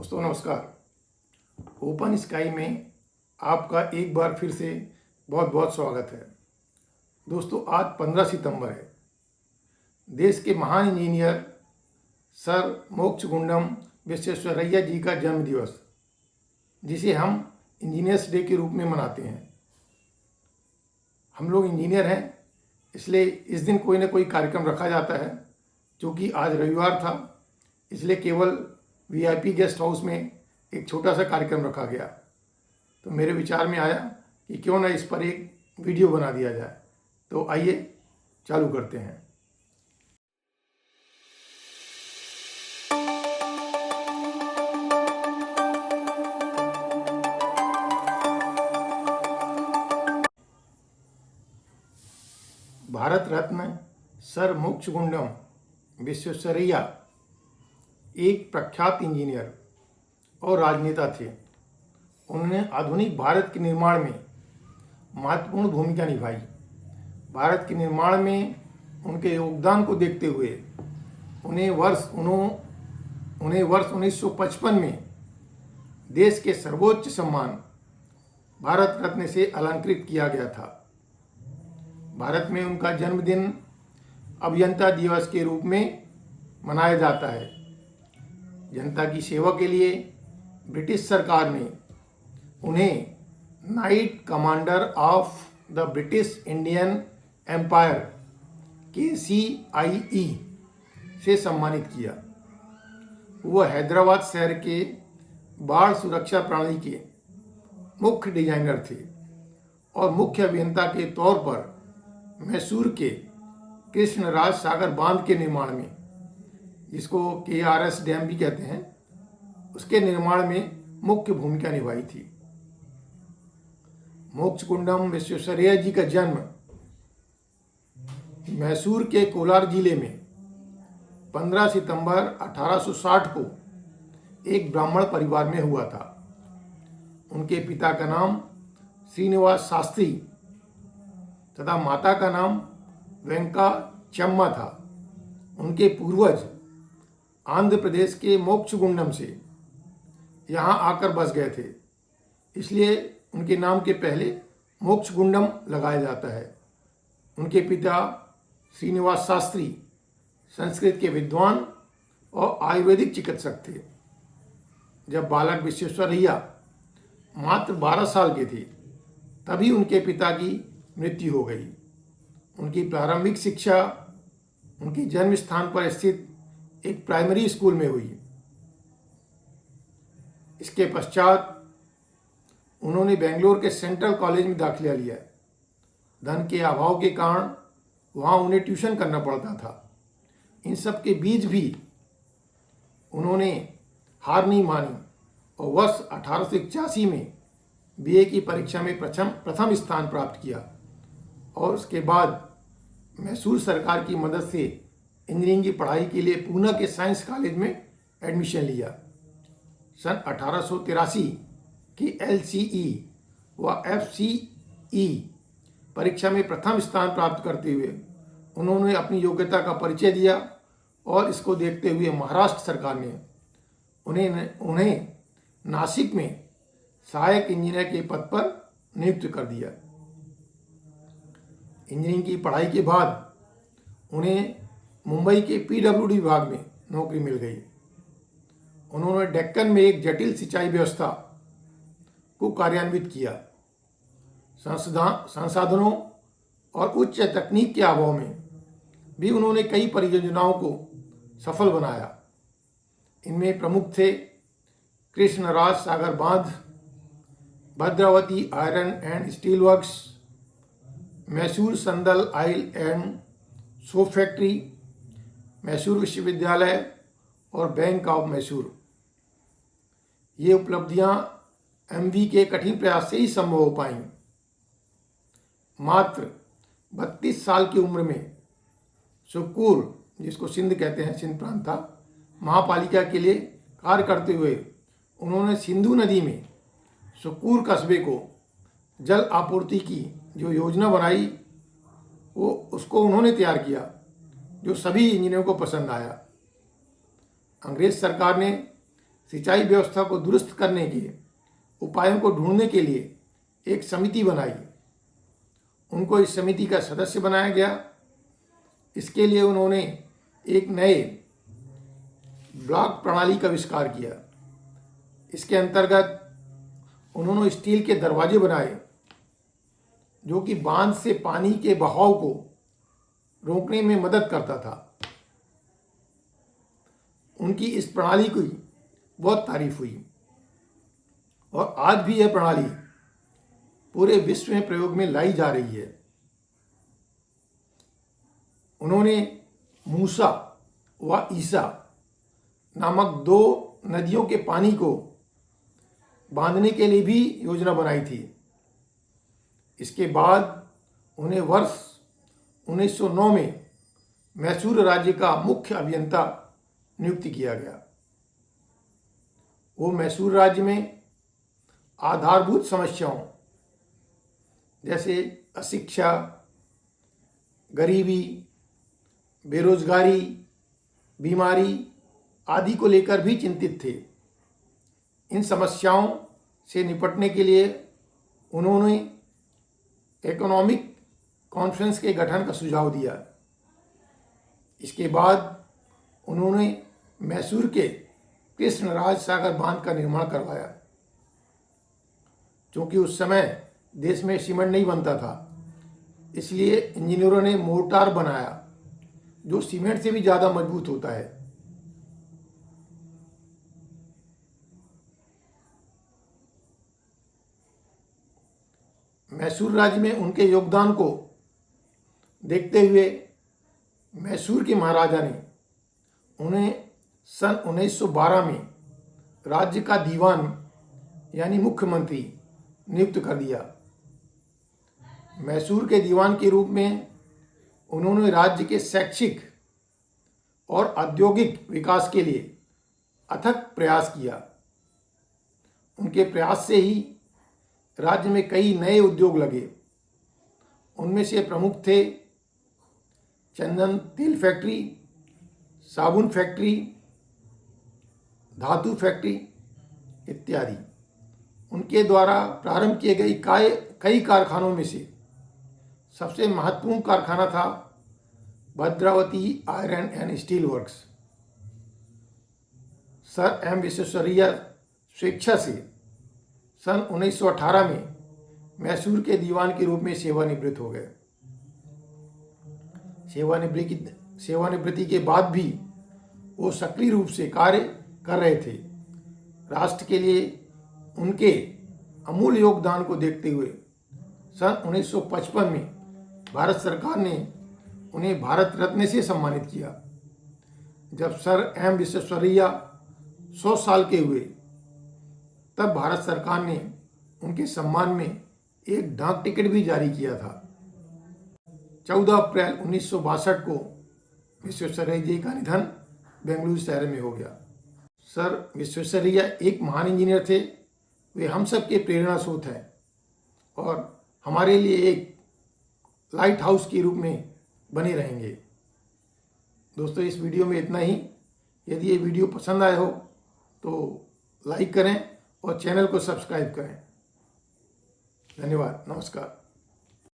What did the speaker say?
दोस्तों नमस्कार। Open sky में आपका एक बार फिर से बहुत बहुत स्वागत है। दोस्तों आज 15 सितंबर है। देश के महान इंजीनियर सर मोक्षगुंडम विश्वेश्वरैया जी का जन्म दिवस, जिसे हम इंजीनियर्स डे के रूप में मनाते हैं। हम लोग इंजीनियर हैं, इसलिए इस दिन कोई ना कोई कार्यक्रम रखा जाता है। क्योंकि आज रविवार था, इसलिए केवल वीआईपी गेस्ट हाउस में एक छोटा सा कार्यक्रम रखा गया। तो मेरे विचार में आया कि क्यों ना इस पर एक वीडियो बना दिया जाए। तो आइए चालू करते हैं। भारत रत्न सर मोक्षगुंडम विश्वेश्वरैया एक प्रख्यात इंजीनियर और राजनेता थे। उन्होंने आधुनिक भारत के निर्माण में महत्वपूर्ण भूमिका निभाई। भारत के निर्माण में उनके योगदान को देखते हुए उन्हें वर्ष 1955 में देश के सर्वोच्च सम्मान भारत रत्न से अलंकृत किया गया था। भारत में उनका जन्मदिन अभियंता दिवस के रूप में मनाया जाता है। जनता की सेवा के लिए ब्रिटिश सरकार ने उन्हें knight commander of the British Indian empire KCIE से सम्मानित किया। वह हैदराबाद शहर के बाढ़ सुरक्षा प्रणाली के मुख्य डिजाइनर थे और मुख्य अभियंता के तौर पर मैसूर के कृष्णराज सागर बांध के निर्माण में, जिसको KRS डैम भी कहते हैं, उसके निर्माण में मुख्य भूमिका निभाई थी। मोक्षगुंडम विश्वेश्वरैया जी का जन्म मैसूर के कोलार जिले में 15 सितंबर 1860 को एक ब्राह्मण परिवार में हुआ था। उनके पिता का नाम श्रीनिवास शास्त्री तथा माता का नाम वेंका चम्मा था। उनके पूर्वज आंध्र प्रदेश के मोक्षगुंडम से यहाँ आकर बस गए थे, इसलिए उनके नाम के पहले मोक्षगुंडम लगाया जाता है। उनके पिता श्रीनिवास शास्त्री संस्कृत के विद्वान और आयुर्वेदिक चिकित्सक थे। जब बालक विश्वेश्वरैया मात्र 12 साल के थे, तभी उनके पिता की मृत्यु हो गई। उनकी प्रारंभिक शिक्षा उनके जन्म स्थान पर स्थित एक प्राइमरी स्कूल में हुई। इसके पश्चात उन्होंने बेंगलोर के सेंट्रल कॉलेज में दाखिला लिया। धन के अभाव के कारण वहाँ उन्हें ट्यूशन करना पड़ता था। इन सब के बीच भी उन्होंने हार नहीं मानी और वर्ष 1881 में BA की परीक्षा में प्रथम स्थान प्राप्त किया और उसके बाद मैसूर सरकार की मदद से इंजीनियरिंग की पढ़ाई के लिए पूना के साइंस कॉलेज में एडमिशन लिया। सन 1883 की LCE व FCE परीक्षा में प्रथम स्थान प्राप्त करते हुए उन्होंने अपनी योग्यता का परिचय दिया और इसको देखते हुए महाराष्ट्र सरकार ने उन्हें नासिक में सहायक इंजीनियर के पद पर नियुक्त कर दिया। इंजीनियरिंग की पढ़ाई के बाद उन्हें मुंबई के PWD विभाग में नौकरी मिल गई। उन्होंने डेक्कन में एक जटिल सिंचाई व्यवस्था को कार्यान्वित किया। संसाधनों और उच्च तकनीक के अभाव में भी उन्होंने कई परियोजनाओं को सफल बनाया। इनमें प्रमुख थे कृष्णराज सागर बांध, Bhadravati iron and steel works, Mysore Sandal oil and soap factory, Mysore विश्वविद्यालय और बैंक ऑफ मैसूर। ये उपलब्धियां MV के कठिन प्रयास से ही संभव हो पाई। मात्र 32 साल की उम्र में सुक्कूर, जिसको सिंध कहते हैं, सिंध प्रांत था, महापालिका के लिए कार्य करते हुए उन्होंने सिंधु नदी में सुक्कूर कस्बे को जल आपूर्ति की जो योजना बनाई, उसको उन्होंने तैयार किया, जो सभी इंजीनियरों को पसंद आया। अंग्रेज सरकार ने सिंचाई व्यवस्था को दुरुस्त करने के उपायों को ढूंढने के लिए एक समिति बनाई। उनको इस समिति का सदस्य बनाया गया। इसके लिए उन्होंने एक नए ब्लॉक प्रणाली का आविष्कार किया। इसके अंतर्गत उन्होंने स्टील के दरवाजे बनाए जो कि बांध से पानी के बहाव को रोकने में मदद करता था। उनकी इस प्रणाली की बहुत तारीफ हुई और आज भी यह प्रणाली पूरे विश्व में प्रयोग में लाई जा रही है। उन्होंने मूसा व ईसा नामक 2 नदियों के पानी को बांधने के लिए भी योजना बनाई थी। इसके बाद उन्हें वर्ष 1909 में मैसूर राज्य का मुख्य अभियंता नियुक्त किया गया। वो मैसूर राज्य में आधारभूत समस्याओं जैसे अशिक्षा, गरीबी, बेरोजगारी, बीमारी आदि को लेकर भी चिंतित थे। इन समस्याओं से निपटने के लिए उन्होंने इकोनॉमिक कॉन्फ्रेंस के गठन का सुझाव दिया। इसके बाद उन्होंने मैसूर के कृष्णराज सागर बांध का निर्माण करवाया। क्योंकि उस समय देश में सीमेंट नहीं बनता था, इसलिए इंजीनियरों ने मोर्टार बनाया जो सीमेंट से भी ज़्यादा मजबूत होता है। मैसूर राज्य में उनके योगदान को देखते हुए मैसूर के महाराजा ने उन्हें सन 1912 में राज्य का दीवान यानी मुख्यमंत्री नियुक्त कर दिया। मैसूर के दीवान के रूप में उन्होंने राज्य के शैक्षिक और औद्योगिक विकास के लिए अथक प्रयास किया। उनके प्रयास से ही राज्य में कई नए उद्योग लगे। उनमें से प्रमुख थे चंदन तेल फैक्ट्री, साबुन फैक्ट्री, धातु फैक्ट्री इत्यादि। उनके द्वारा प्रारंभ किए गए कई कारखानों में से सबसे महत्वपूर्ण कारखाना था Bhadravati iron and steel works. Sir M Visvesvaraya स्वेच्छा से सन 1918 में मैसूर के दीवान के रूप में सेवानिवृत्त हो गए। सेवानिवृत्ति के बाद भी वो सक्रिय रूप से कार्य कर रहे थे। राष्ट्र के लिए उनके अमूल्य योगदान को देखते हुए सन 1955 में भारत सरकार ने उन्हें भारत रत्न से सम्मानित किया। जब सर एम विश्वेश्वरैया 100 साल के हुए तब भारत सरकार ने उनके सम्मान में एक डाक टिकट भी जारी किया था। 14 अप्रैल 1962 को विश्वेश्वरैया जी का निधन बेंगलुरु शहर में हो गया। सर विश्वेश्वरैया एक महान इंजीनियर थे। वे हम सब के प्रेरणा स्रोत हैं और हमारे लिए एक लाइट हाउस के रूप में बने रहेंगे। दोस्तों, इस वीडियो में इतना ही। यदि ये वीडियो पसंद आए हो तो लाइक करें और चैनल को सब्सक्राइब करें। धन्यवाद। नमस्कार।